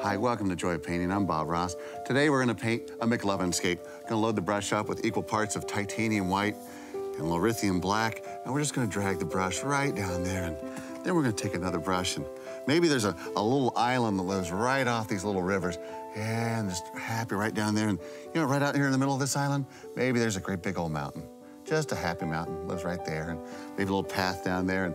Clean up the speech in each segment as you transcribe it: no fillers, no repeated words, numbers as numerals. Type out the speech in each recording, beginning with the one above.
Hi, welcome to Joy of Painting. I'm Bob Ross. Today we're going to paint a McLovin skate. Going to load the brush up with equal parts of titanium white and lithium black, and we're just going to drag the brush right down there, and then we're going to take another brush, and maybe there's a little island that lives right off these little rivers, and just happy right down there, and you know, right out here in the middle of this island, maybe there's a great big old mountain. Just a happy mountain lives right there, and maybe a little path down there, and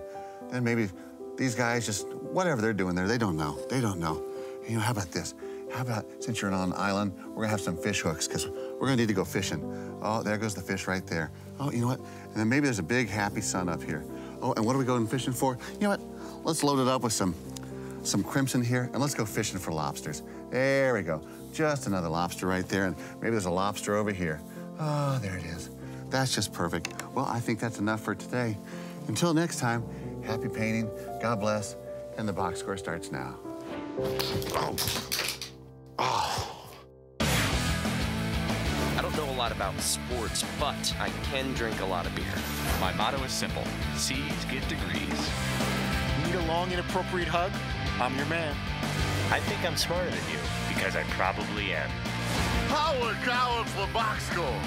then maybe these guys just, whatever they're doing there, they don't know. They don't know. You know, how about this? How about, since you're on an island, we're gonna have some fish hooks, because we're gonna need to go fishing. Oh, there goes the fish right there. Oh, you know what? And then maybe there's a big happy sun up here. Oh, and what are we going fishing for? You know what? Let's load it up with some crimson here, and let's go fishing for lobsters. There we go. Just another lobster right there, and maybe there's a lobster over here. Oh, there it is. That's just perfect. Well, I think that's enough for today. Until next time, happy painting, God bless, and the box score starts now. I don't know a lot about sports, but I can drink a lot of beer. My motto is simple: C's get degrees. Need a long, inappropriate hug? I'm your man. I think I'm smarter than you, because I probably am. Howard Coward for box score.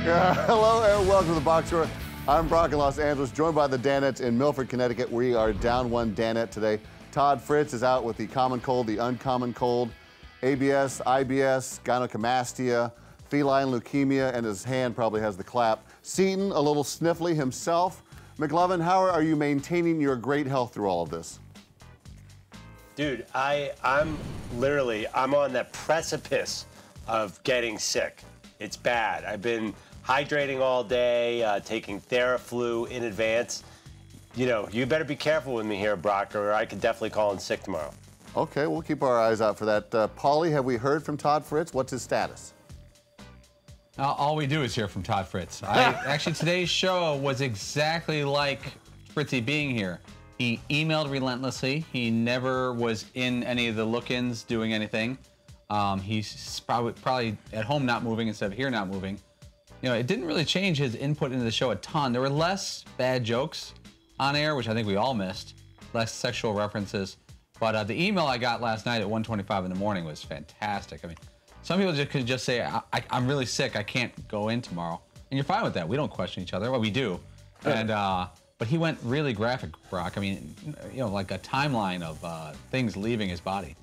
Hello and welcome to the box score. I'm Brock in Los Angeles, joined by the Danettes in Milford, Connecticut. We are down one Danette today. Todd Fritz is out with the common cold, the uncommon cold, ABS, IBS, gynecomastia, feline leukemia, and his hand probably has the clap. Seton, a little sniffly himself. McLovin, how are you maintaining your great health through all of this? Dude, I'm on the precipice of getting sick. It's bad. I've been hydrating all day, taking Theraflu in advance. You know, you better be careful with me here, Brock, or I could definitely call in sick tomorrow. Okay, we'll keep our eyes out for that. Paulie, have we heard from Todd Fritz? What's his status? All we do is hear from Todd Fritz. Actually, today's show was exactly like Fritzy being here. He emailed relentlessly. He never was in any of the look-ins doing anything. He's probably at home not moving instead of here not moving. You know, it didn't really change his input into the show a ton. There were less bad jokes on air, which I think we all missed, less sexual references. But the email I got last night at 1:25 in the morning was fantastic. I mean, some people could just say, I'm really sick, I can't go in tomorrow. And you're fine with that. We don't question each other. Well, we do. And, but he went really graphic, Brock. I mean, you know, like a timeline of things leaving his body.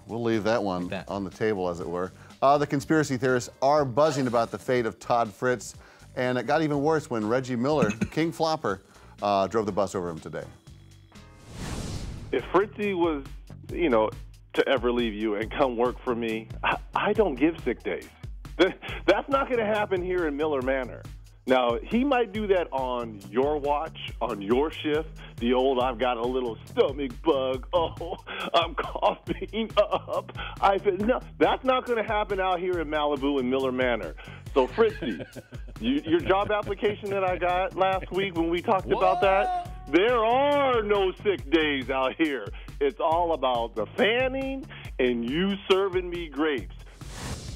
We'll leave that one on the table, as it were. The conspiracy theorists are buzzing about the fate of Todd Fritz, and it got even worse when Reggie Miller, King Flopper, drove the bus over him today. If Fritzy was, you know, to ever leave you and come work for me, I don't give sick days. That's not going to happen here in Miller Manor. Now, he might do that on your watch, on your shift, the old I've got a little stomach bug, oh, I'm coughing up. I said, no, that's not going to happen out here in Malibu and Miller Manor. So, Fritzy, your job application that I got last week when we talked about that, there are no sick days out here. It's all about the fanning and you serving me grapes.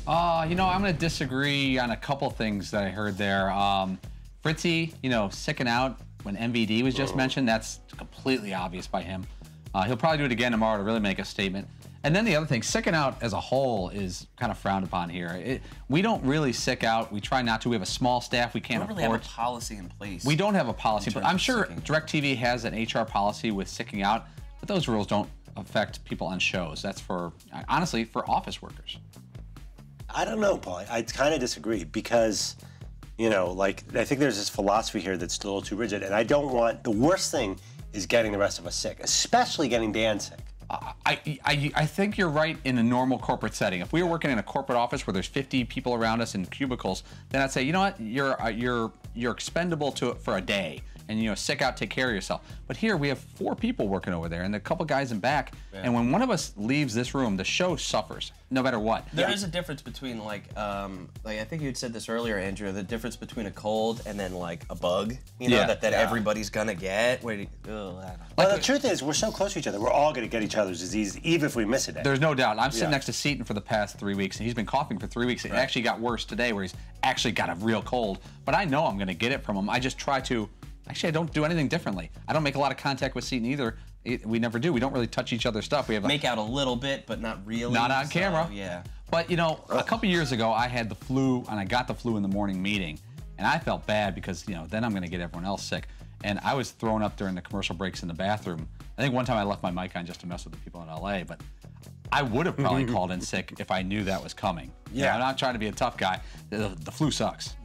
You know, I'm going to disagree on a couple things that I heard there. Fritzy, you know, sicking out when MVD was just mentioned, that's completely obvious by him. He'll probably do it again tomorrow to really make a statement. And then the other thing, sicking out as a whole is kind of frowned upon here. We don't really sick out. We try not to. We have a small staff. We can't afford. We don't really have a policy in place. We don't have a policy, but I'm sure DirecTV has an HR policy with sicking out, but those rules don't affect people on shows. That's for, honestly, for office workers. I don't know, Paul. I kind of disagree because, you know, like, I think there's this philosophy here that's a little too rigid, and I don't want, the worst thing is getting the rest of us sick, especially getting Dan sick. I think you're right in a normal corporate setting. If we were working in a corporate office where there's 50 people around us in cubicles, then I'd say, you know what, you're expendable for a day, and you know, sick out, take care of yourself. But here we have 4 people working over there, and a couple guys in back. Yeah. And when one of us leaves this room, the show suffers, no matter what. There is a difference between like I think you had said this earlier, Andrew, the difference between a cold and then like a bug, you know, that everybody's gonna get. Well, the truth is, we're so close to each other, we're all gonna get each other's disease, even if we miss a day. There's no doubt. I'm sitting next to Seton for the past 3 weeks, and he's been coughing for 3 weeks. It actually got worse today, where he's actually got a real cold. But I know I'm gonna get it from him. I just try to Actually, I don't do anything differently. I don't make a lot of contact with Seton either. We never do. We don't really touch each other's stuff. We have make out a little bit, but not really. Not on camera. Yeah. But you know, a couple years ago, I had the flu, and I got the flu in the morning meeting, and I felt bad because then I'm going to get everyone else sick. And I was thrown up during the commercial breaks in the bathroom. I think one time I left my mic on just to mess with the people in LA, but I would have probably called in sick if I knew that was coming. Yeah. I'm not trying to be a tough guy. The flu sucks.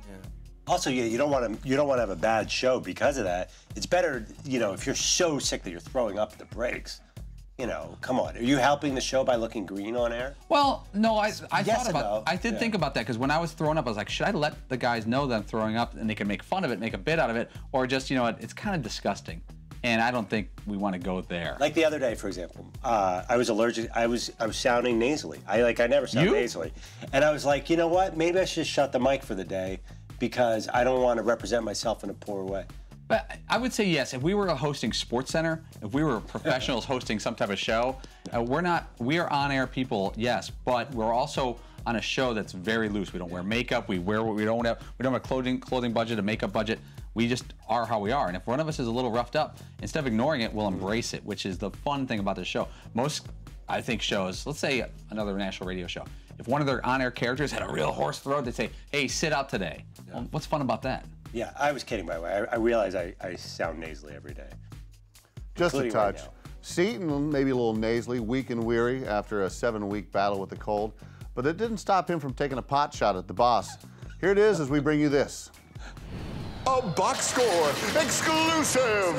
Also, you don't want to have a bad show because of that. It's better, if you're so sick that you're throwing up at the breaks. Come on. Are you helping the show by looking green on air? Well, no, I Yes thought about. I did think about that because when I was throwing up, I was like, should I let the guys know that I'm throwing up and they can make fun of it, make a bit out of it, or just it's kind of disgusting, and I don't think we want to go there. Like the other day, for example, I was allergic. I was sounding nasally. I never sound nasally, and I was like, you know what? Maybe I should just shut the mic for the day because I don't want to represent myself in a poor way. But I would say yes. If we were hosting SportsCenter, if we were professionals hosting some type of show, we are on-air people, yes, but we're also on a show that's very loose. We don't wear makeup. We don't have a clothing budget, a makeup budget. We just are how we are. And if one of us is a little roughed up, instead of ignoring it, we'll embrace it, which is the fun thing about this show. Most, I think, shows, let's say another national radio show, if one of their on-air characters had a real hoarse throat, they'd say, hey, sit out today. Yeah. Well, what's fun about that? Yeah, I was kidding, by the way. I realize I sound nasally every day. Just a touch. Right now. Seton, maybe a little nasally, weak and weary after a 7-week battle with the cold, but it didn't stop him from taking a pot shot at the boss. Here it is as we bring you this. A box score exclusive.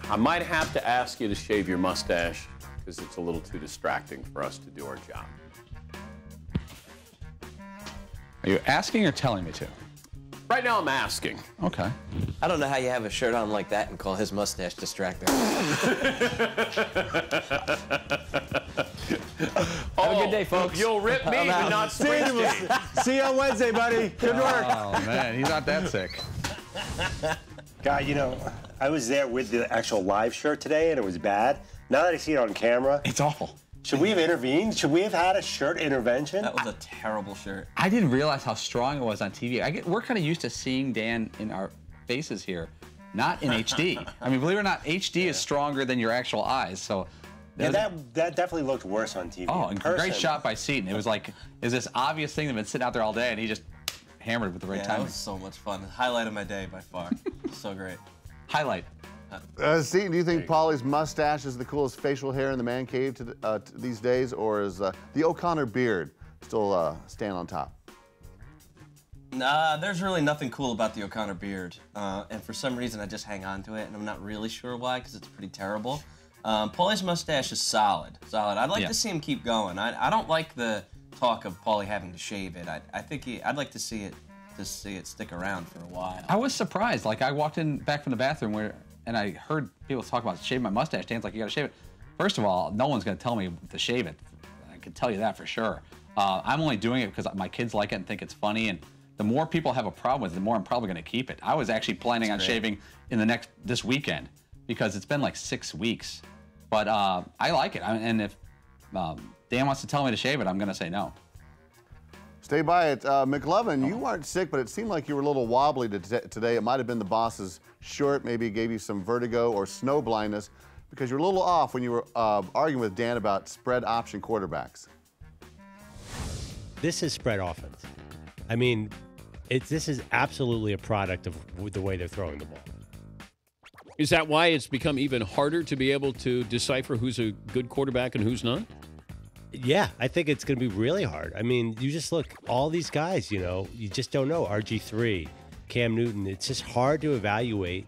I might have to ask you to shave your mustache because it's a little too distracting for us to do our job. Are you asking or telling me to? Right now I'm asking. Okay. I don't know how you have a shirt on like that and call his mustache distracting. Have a good day, folks. You'll rip me, but not Springsteen. See you on Wednesday, buddy. Good work. Oh, man, he's not that sick. God, I was there with the actual live shirt today, and it was bad. Now that I see it on camera, it's awful. Should we have intervened? Should we have had a shirt intervention? That was a terrible shirt. I didn't realize how strong it was on TV. We're kind of used to seeing Dan in our faces here, not in HD. I mean, believe it or not, HD is stronger than your actual eyes. So that definitely looked worse on TV. Oh, and great shot by Seton. It was like, is this obvious thing that's been sitting out there all day, and he just hammered it with the right timing. That was so much fun. Highlight of my day by far. So great. Highlight. Seton, do you think Paulie's mustache is the coolest facial hair in the man cave these days, or is the O'Connor beard still staying on top? Nah, there's really nothing cool about the O'Connor beard, and for some reason I just hang on to it, and I'm not really sure why, because it's pretty terrible. Paulie's mustache is solid. I'd like to see him keep going. I don't like the talk of Paulie having to shave it. I think I'd like to see it stick around for a while. I was surprised. Like, I walked in back from the bathroom and I heard people talk about shaving my mustache. Dan's like, you gotta shave it. First of all, no one's gonna tell me to shave it. I can tell you that for sure. I'm only doing it because my kids like it and think it's funny, and the more people have a problem with it, the more I'm probably gonna keep it. I was actually planning on shaving in this weekend because it's been like 6 weeks. But I like it, and if Dan wants to tell me to shave it, I'm gonna say no. Stay by it. McLovin, you weren't sick, but it seemed like you were a little wobbly today. It might have been the boss's shirt, maybe gave you some vertigo or snow blindness, because you were a little off when you were arguing with Dan about spread option quarterbacks. This is spread offense. I mean, this is absolutely a product of the way they're throwing the ball. Is that why it's become even harder to be able to decipher who's a good quarterback and who's not? Yeah, I think it's going to be really hard. I mean, you just look, all these guys, you just don't know. RG3, Cam Newton. It's just hard to evaluate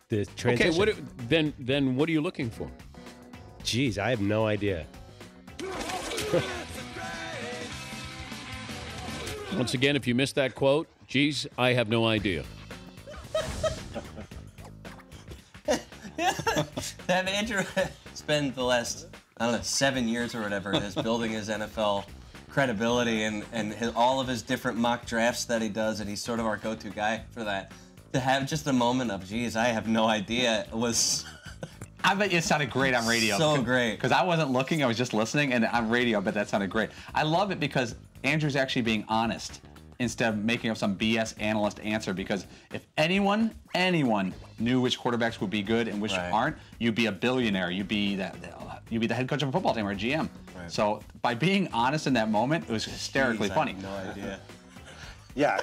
the transition. Okay, then what are you looking for? Geez, I have no idea. Once again, if you missed that quote, geez, I have no idea. Have Andrew spent the last, 7 years or whatever it is, building his NFL credibility and all of his different mock drafts that he does, and he's sort of our go-to guy for that. To have just a moment of, geez, I have no idea, was... I bet it sounded great on radio. So great. Because I wasn't looking, I was just listening, and on radio, I bet that sounded great. I love it because Andrew's actually being honest. instead of making up some BS analyst answer. Because if anyone knew which quarterbacks would be good and which aren't, you'd be a billionaire. You'd be the head coach of a football team or a GM. Right. So by being honest in that moment, it was hysterically funny. I have no idea. Yeah,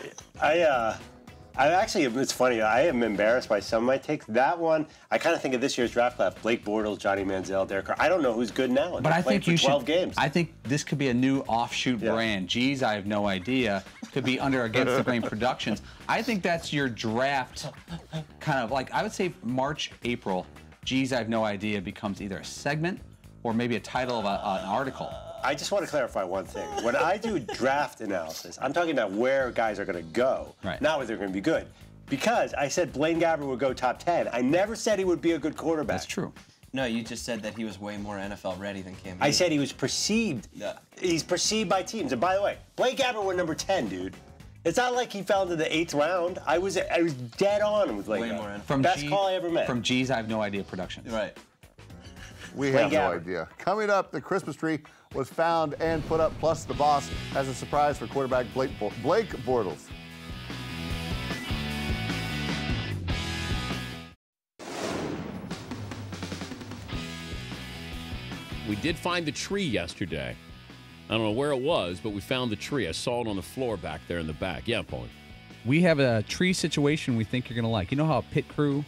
I actually, it's funny, I am embarrassed by some of my takes. That one, I kind of think of this year's draft class, Blake Bortles, Johnny Manziel, Derek Carr. I don't know who's good now. But I think you 12 should, games. I think this could be a new offshoot brand. Geez, I have no idea. Could be under Against the Grain Productions. I think that's your draft kind of like, I would say March, April. Geez, I have no idea becomes either a segment or maybe a title of an article. I just want to clarify one thing. When I do draft analysis, I'm talking about where guys are going to go, not whether they're going to be good. Because I said Blaine Gabbert would go top 10. I never said he would be a good quarterback. That's true. No, you just said that he was way more NFL ready than Cam Newton. I said he was perceived. He's perceived by teams. And by the way, Blaine Gabbert went number 10, dude. It's not like he fell into the 8th round. I was dead on with Blaine Gabbert. Best call I ever met. From Geez, I have no idea production. Right. We have no idea. Coming up, the Christmas tree was found and put up, plus the boss has a surprise for quarterback Blake Bortles. We did find the tree yesterday. I don't know where it was, but we found the tree. I saw it on the floor back there in the back. Yeah, Paulie. We have a tree situation we think you're going to like. You know how a pit crew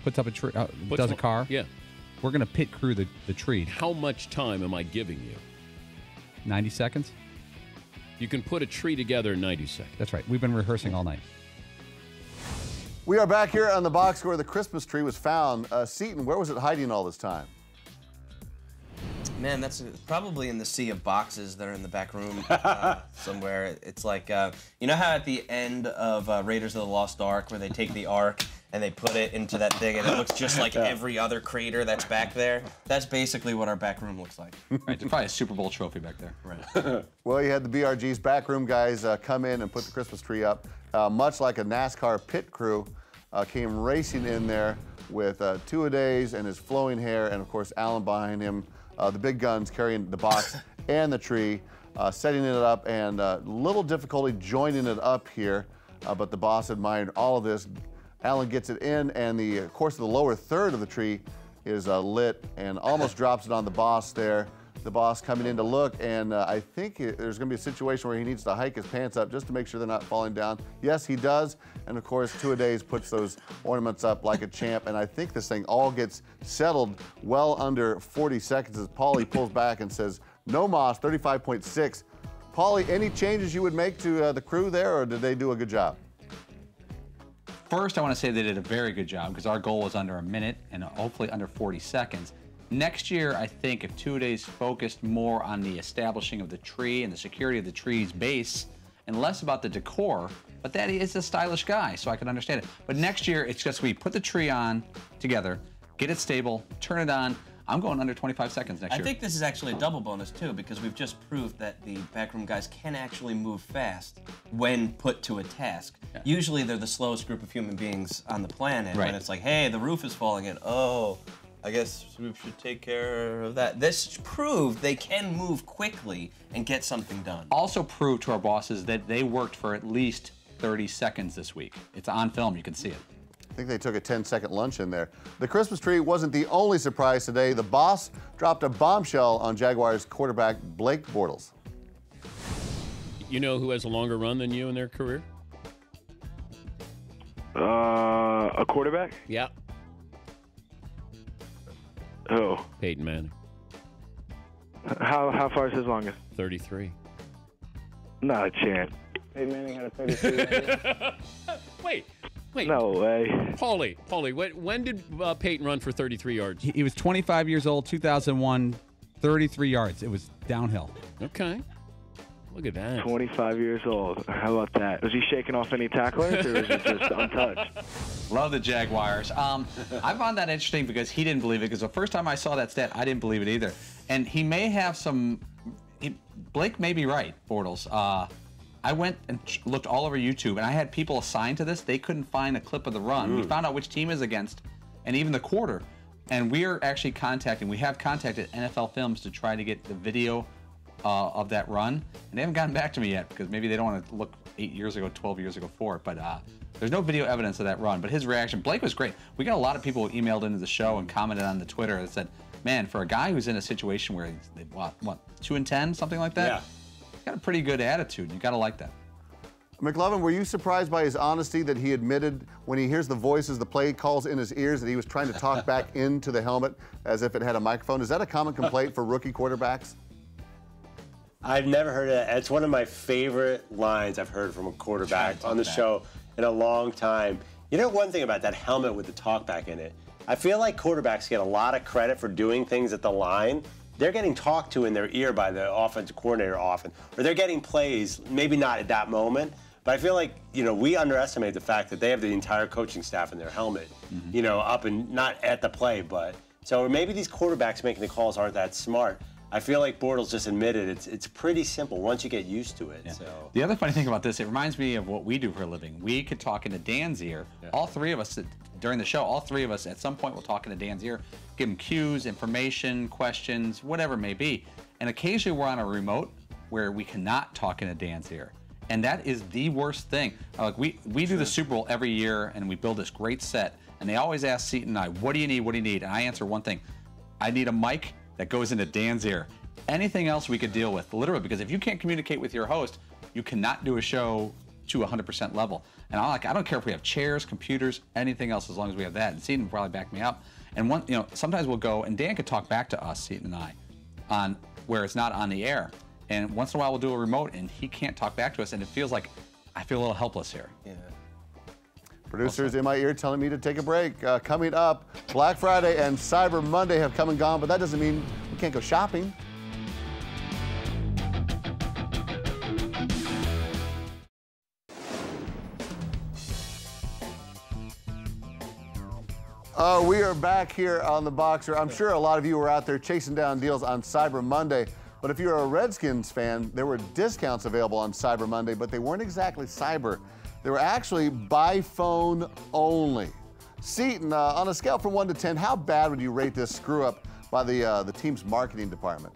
puts up a tree, does a car? Yeah. We're going to pit crew the tree. How much time am I giving you? 90 seconds. You can put a tree together in 90 seconds. That's right. We've been rehearsing all night. We are back here on the box where the Christmas tree was found. Seton, where was it hiding all this time? Man, that's probably in the sea of boxes that are in the back room somewhere. It's like, you know how at the end of Raiders of the Lost Ark, where they take the Ark and they put it into that thing and it looks just like every other crater that's back there? That's basically what our back room looks like. Right, there's probably a Super Bowl trophy back there. Right. Well, you had the BRG's backroom guys come in and put the Christmas tree up. Much like a NASCAR pit crew, came racing in there with two-a-days and his flowing hair, and of course Alan behind him. The big guns carrying the box and the tree, setting it up, and little difficulty joining it up here, but the boss admired all of this. Alan gets it in, and of course, the lower third of the tree is lit and almost drops it on the boss there. The boss coming in to look, and I think there's going to be a situation where he needs to hike his pants up just to make sure they're not falling down. Yes, he does, and of course, two-a-days puts those ornaments up like a champ, and I think this thing all gets settled well under 40 seconds as Paulie pulls back and says, no moss, 35.6. Paulie, any changes you would make to the crew there, or did they do a good job? First, I want to say they did a very good job because our goal was under a minute and hopefully under 40 seconds. Next year, I think if two-a-days focused more on the establishing of the tree and the security of the tree's base and less about the decor, but that is a stylish guy, so I can understand it. But next year, it's just we put the tree on together, get it stable, turn it on. I'm going under 25 seconds next year. I think this is actually a double bonus, too, because we've just proved that the backroom guys can actually move fast when put to a task. Yeah. Usually, they're the slowest group of human beings on the planet. Right. When it's like, hey, the roof is falling in. Oh, I guess we should take care of that. This proved they can move quickly and get something done. Also proved to our bosses that they worked for at least 30 seconds this week. It's on film, you can see it. I think they took a 10-second lunch in there. The Christmas tree wasn't the only surprise today. The boss dropped a bombshell on Jaguars quarterback Blake Bortles. You know who has a longer run than you in their career? A quarterback? Yeah. Oh. Peyton Manning. How far is his longest? 33. Not a chance. Peyton Manning had a 33. Wait. No way. Paulie, when did Peyton run for 33 yards? He was 25 years old, 2001, 33 yards. It was downhill. Okay. Look at that. 25 years old. How about that? Was he shaking off any tacklers, or was it just untouched? Love the Jaguars. I found that interesting because he didn't believe it, because the first time I saw that stat, I didn't believe it either. And he may have some... Blake may be right, Bortles. I went and looked all over YouTube, and I had people assigned to this. They couldn't find a clip of the run. We found out which team is against, and even the quarter. And we have contacted NFL Films to try to get the video of that run, and they haven't gotten back to me yet because maybe they don't want to look 8 years ago, 12 years ago for it. But there's no video evidence of that run. But his reaction, Blake was great. We got a lot of people who emailed into the show and commented on the Twitter that said, man, for a guy who's in a situation where they what 2-10, something like that, he's got a pretty good attitude. You got to like that. McLovin, were you surprised by his honesty that he admitted when he hears the voices, the play calls in his ears, that he was trying to talk back into the helmet as if it had a microphone? Is that a common complaint for rookie quarterbacks? I've never heard of that. It's one of my favorite lines I've heard from a quarterback on the show in a long time. You know, one thing about that helmet with the talkback in it, I feel like quarterbacks get a lot of credit for doing things at the line. They're getting talked to in their ear by the offensive coordinator often, or they're getting plays, maybe not at that moment, but I feel like, you know, we underestimate the fact that they have the entire coaching staff in their helmet, you know, up and not at the play, but so maybe these quarterbacks making the calls aren't that smart. I feel like Bortles just admitted it's pretty simple once you get used to it. So the other funny thing about this, it reminds me of what we do for a living. We could talk into Dan's ear. All three of us during the show, all three of us at some point will talk into Dan's ear, give him cues, information, questions, whatever it may be. And occasionally we're on a remote where we cannot talk into Dan's ear. And that is the worst thing. Like we do the Super Bowl every year and we build this great set. And they always ask Seton and I, what do you need? What do you need? And I answer one thing. I need a mic that goes into Dan's ear. Anything else we could deal with, literally, because if you can't communicate with your host, you cannot do a show to 100% level. And I don't care if we have chairs, computers, anything else, as long as we have that. And Seton will probably back me up. And sometimes we'll go, and Dan could talk back to us, Seton and I, on where it's not on the air. And once in a while we'll do a remote, and he can't talk back to us, and it feels like I feel a little helpless here. Yeah. Producers in my ear telling me to take a break. Coming up, Black Friday and Cyber Monday have come and gone, but that doesn't mean we can't go shopping. We are back here on The Boxer. I'm sure a lot of you were out there chasing down deals on Cyber Monday, but if you're a Redskins fan, there were discounts available on Cyber Monday, but they weren't exactly cyber. They were actually by phone only. Seton, on a scale from 1 to 10, how bad would you rate this screw up by the team's marketing department?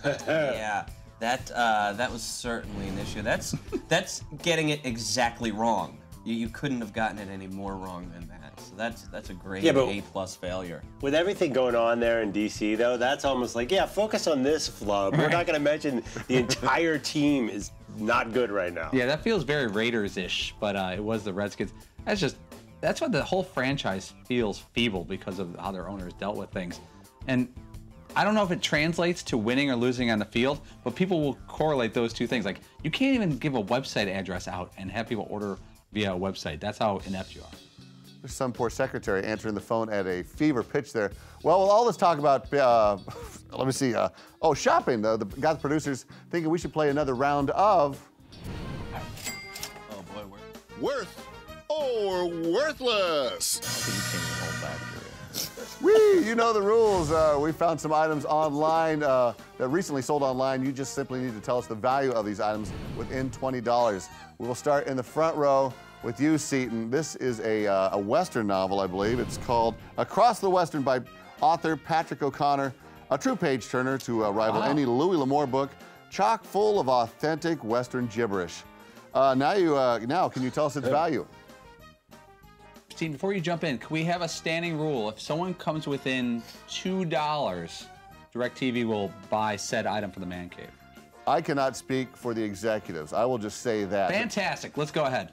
Yeah, that was certainly an issue. That's getting it exactly wrong. You couldn't have gotten it any more wrong than that. So that's a great A+ failure. With everything going on there in DC, though, that's almost like, yeah, focus on this flub. We're not going to mention the entire team is not good right now. Yeah, that feels very Raiders-ish, but it was the Redskins. That's what the whole franchise feels feeble because of how their owners dealt with things. And I don't know if it translates to winning or losing on the field, but people will correlate those two things. Like, you can't even give a website address out and have people order via a website. That's how inept you are. There's some poor secretary answering the phone at a fever pitch there. Well, with all this talk about, let me see, shopping. The producers thinking we should play another round of... Oh, boy, Worth or worthless? You know the rules. We found some items online that recently sold online. You just simply need to tell us the value of these items within $20. We will start in the front row with you, Seton. This is a Western novel, I believe. It's called Across the Western by author Patrick O'Connor, a true page-turner to rival any Louis L'Amour book, chock full of authentic Western gibberish. Now, can you tell us its value? Steve, before you jump in, can we have a standing rule? If someone comes within $2, DirecTV will buy said item for the man cave. I cannot speak for the executives. I will just say that. Fantastic. Let's go ahead.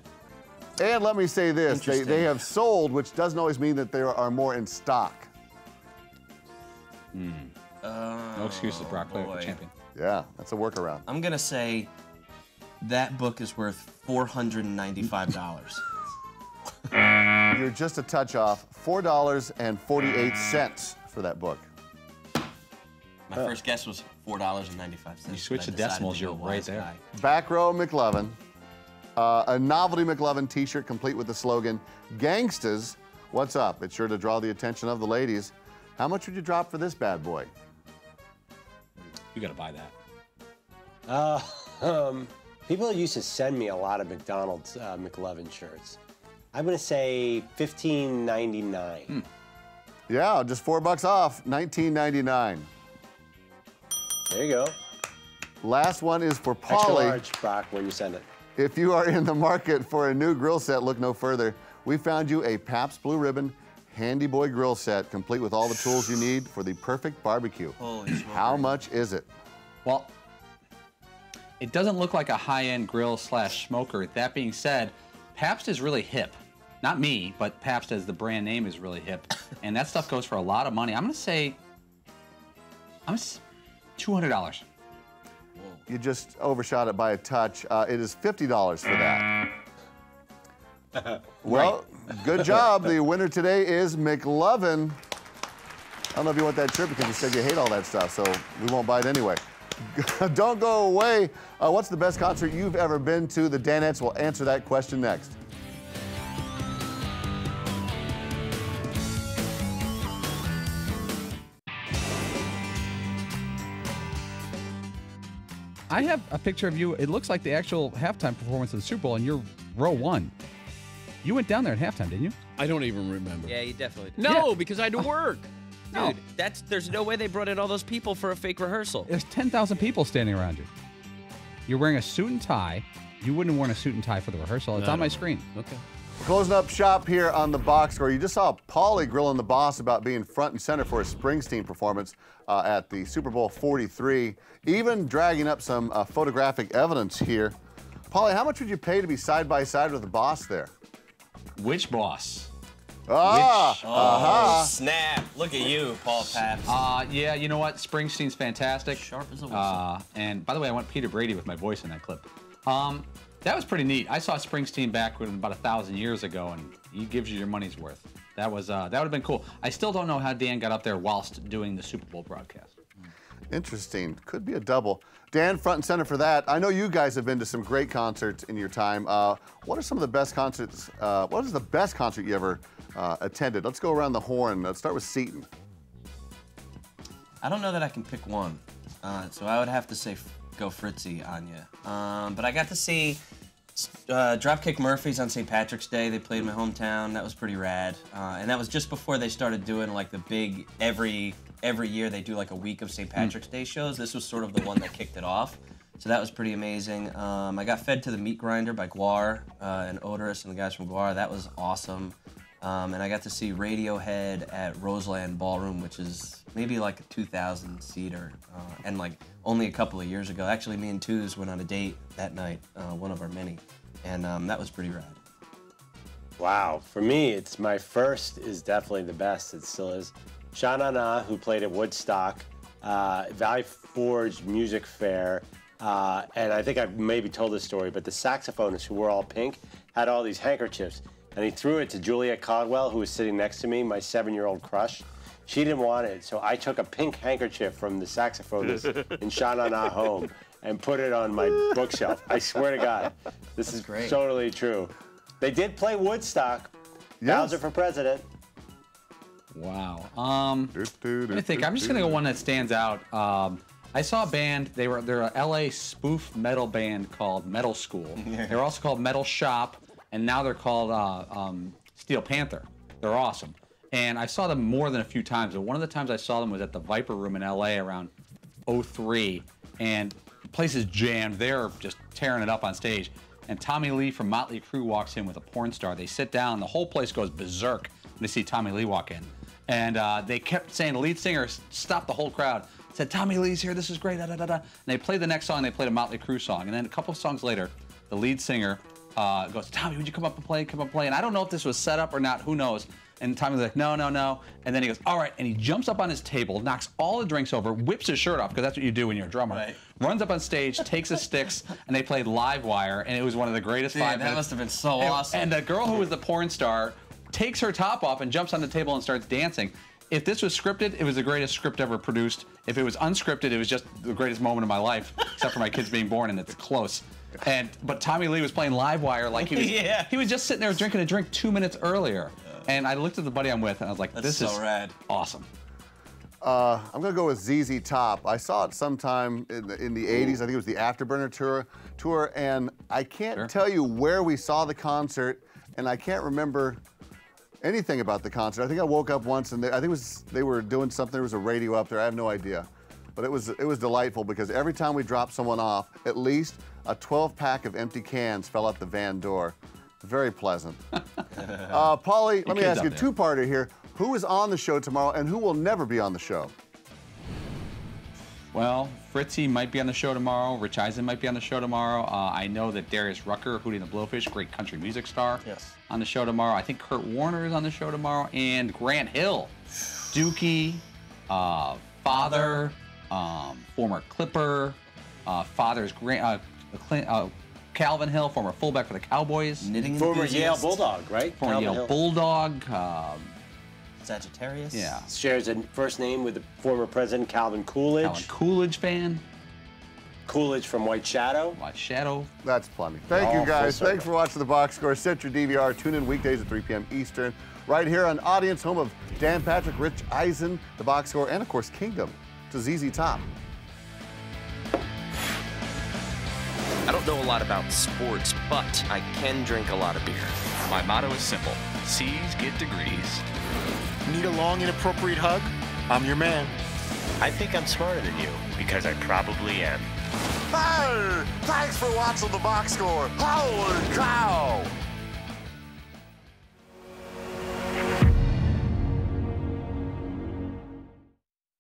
And let me say this. They have sold, which doesn't always mean that there are more in stock. No excuses, Brock Lesnar, champion. Yeah, that's a workaround. I'm going to say that book is worth $495. You're just a touch off. $4.48 for that book. My first guess was $4.95. You switch the decimals, you're right there. Back row McLovin. A novelty McLovin t-shirt complete with the slogan, Gangstas, what's up? It's sure to draw the attention of the ladies. How much would you drop for this bad boy? You gotta buy that. People used to send me a lot of McDonald's McLovin shirts. I'm gonna say $15.99. Yeah, just $4 off, $19.99. There you go. Last one is for Extra Paulie. large, Brock, when you send it. If you are in the market for a new grill set, look no further. We found you a Pabst Blue Ribbon Handy Boy grill set, complete with all the tools you need for the perfect barbecue. Holy smoke. How much is it? Well, it doesn't look like a high-end grill / smoker. That being said, Pabst is really hip. Not me, but Pabst as the brand name is really hip. And that stuff goes for a lot of money. I'm going to say $200. You just overshot it by a touch. It is $50 for that. Well, good job. The winner today is McLovin. I don't know if you want that shirt because you said you hate all that stuff, so we won't buy it anyway. Don't go away. What's the best concert you've ever been to? The Danettes will answer that question next. I have a picture of you. It looks like the actual halftime performance of the Super Bowl, and you're row 1. You went down there at halftime, didn't you? I don't even remember. Yeah, you definitely did. No, because I had to work. Dude, there's no way they brought in all those people for a fake rehearsal. There's 10,000 people standing around you. You're wearing a suit and tie. You wouldn't have worn a suit and tie for the rehearsal. It's on my screen. Okay. Closing up shop here on the box score. You just saw Paulie grilling the boss about being front and center for a Springsteen performance at the Super Bowl 43, even dragging up some photographic evidence here. Paulie, how much would you pay to be side by side with the boss there? Which boss? Snap. Look at you, Paul Pabst. Yeah, you know what? Springsteen's fantastic. Sharp as a whistle. And by the way, I want Peter Brady with my voice in that clip. That was pretty neat. I saw Springsteen back when about 1,000 years ago, and he gives you your money's worth. That would have been cool. I still don't know how Dan got up there whilst doing the Super Bowl broadcast. Interesting. Could be a double. Dan, front and center for that. I know you guys have been to some great concerts in your time. What are some of the best concerts? What is the best concert you ever attended? Let's go around the horn. Let's start with Seton. I don't know that I can pick one, so I would have to say go Fritzy on you. But I got to see Dropkick Murphys on St. Patrick's Day. They played in my hometown. That was pretty rad. And that was just before they started doing like the big every year they do like a week of St. Patrick's Day shows. This was sort of the one that kicked it off. So that was pretty amazing. I got fed to the Meat Grinder by Guar and Odorous and the guys from Guar. That was awesome. And I got to see Radiohead at Roseland Ballroom, which is maybe like a 2,000-seater, and like only a couple of years ago. Actually, me and Twos went on a date that night, one of our many, and that was pretty rad. Wow, for me, it's my first is definitely the best. It still is. Sha Na Na, who played at Woodstock, Valley Forge Music Fair, and I think I've maybe told this story, but the saxophonist who wore all pink had all these handkerchiefs. And he threw it to Juliet Caldwell, who was sitting next to me, my 7-year-old crush. She didn't want it, so I took a pink handkerchief from the saxophonist in Sha Na Na home and put it on my bookshelf. I swear to God, this is great. Totally true. They did play Woodstock. Bowser for president. Wow. Let me think. I'm just gonna go one that stands out. I saw a band. They're a LA spoof metal band called Metal School. They're also called Metal Shop. And now they're called Steel Panther. They're awesome. And I saw them more than a few times. And one of the times I saw them was at the Viper Room in LA around 2003. And the place is jammed. They're just tearing it up on stage. And Tommy Lee from Motley Crue walks in with a porn star. They sit down. The whole place goes berserk when they see Tommy Lee walk in. And they kept saying, the lead singer stopped the whole crowd. Said, Tommy Lee's here. This is great. Da, da, da, da. And they played the next song. They played a Motley Crue song. And then a couple of songs later, the lead singer goes, Tommy, would you come up and play? Come up and play. And I don't know if this was set up or not. Who knows? And Tommy's like, no, no, no. And then he goes, all right. And he jumps up on his table, knocks all the drinks over, whips his shirt off, because that's what you do when you're a drummer. Right. Runs up on stage, takes his sticks, and they played Live Wire. And it was one of the greatest 5 minutes. That must have been so awesome. And the girl who was the porn star takes her top off and jumps on the table and starts dancing. If this was scripted, it was the greatest script ever produced. If it was unscripted, it was just the greatest moment of my life, except for my kids being born, and it's close. But Tommy Lee was playing Live Wire like he was. He was just sitting there drinking a drink 2 minutes earlier. And I looked at the buddy I'm with, and I was like, "This is rad. Awesome." I'm gonna go with ZZ Top. I saw it sometime in the 80s. I think it was the Afterburner tour, and I can't tell you where we saw the concert, and I can't remember anything about the concert. I think I woke up once, and I think they were doing something. There was a radio up there. I have no idea. but it was delightful because every time we dropped someone off, at least a 12-pack of empty cans fell out the van door. Very pleasant. Paulie, let me ask you a two-parter here. Who is on the show tomorrow and who will never be on the show? Well, Fritzy might be on the show tomorrow. Rich Eisen might be on the show tomorrow. I know that Darius Rucker, Hootie and the Blowfish, great country music star, on the show tomorrow. I think Kurt Warner is on the show tomorrow. And Grant Hill, Dookie, father, former Clipper, father's Calvin Hill, former fullback for the Cowboys. Former Yale Bulldog, right? Former Calvin Yale Hill. Bulldog. Sagittarius. Yeah. Shares a first name with the former president Calvin Coolidge. Calvin Coolidge fan. Coolidge from White Shadow. White Shadow. That's plenty. Thank you, guys. Thanks for watching The Box Score. Set your DVR. Tune in weekdays at 3 p.m. Eastern. Right here on Audience, home of Dan Patrick, Rich Eisen, The Box Score, and, of course, Kingdom to ZZ Top. I don't know a lot about sports, but I can drink a lot of beer. My motto is simple. C's get degrees. Need a long, inappropriate hug? I'm your man. I think I'm smarter than you, because I probably am. Hey, thanks for watching The Box Score. Holy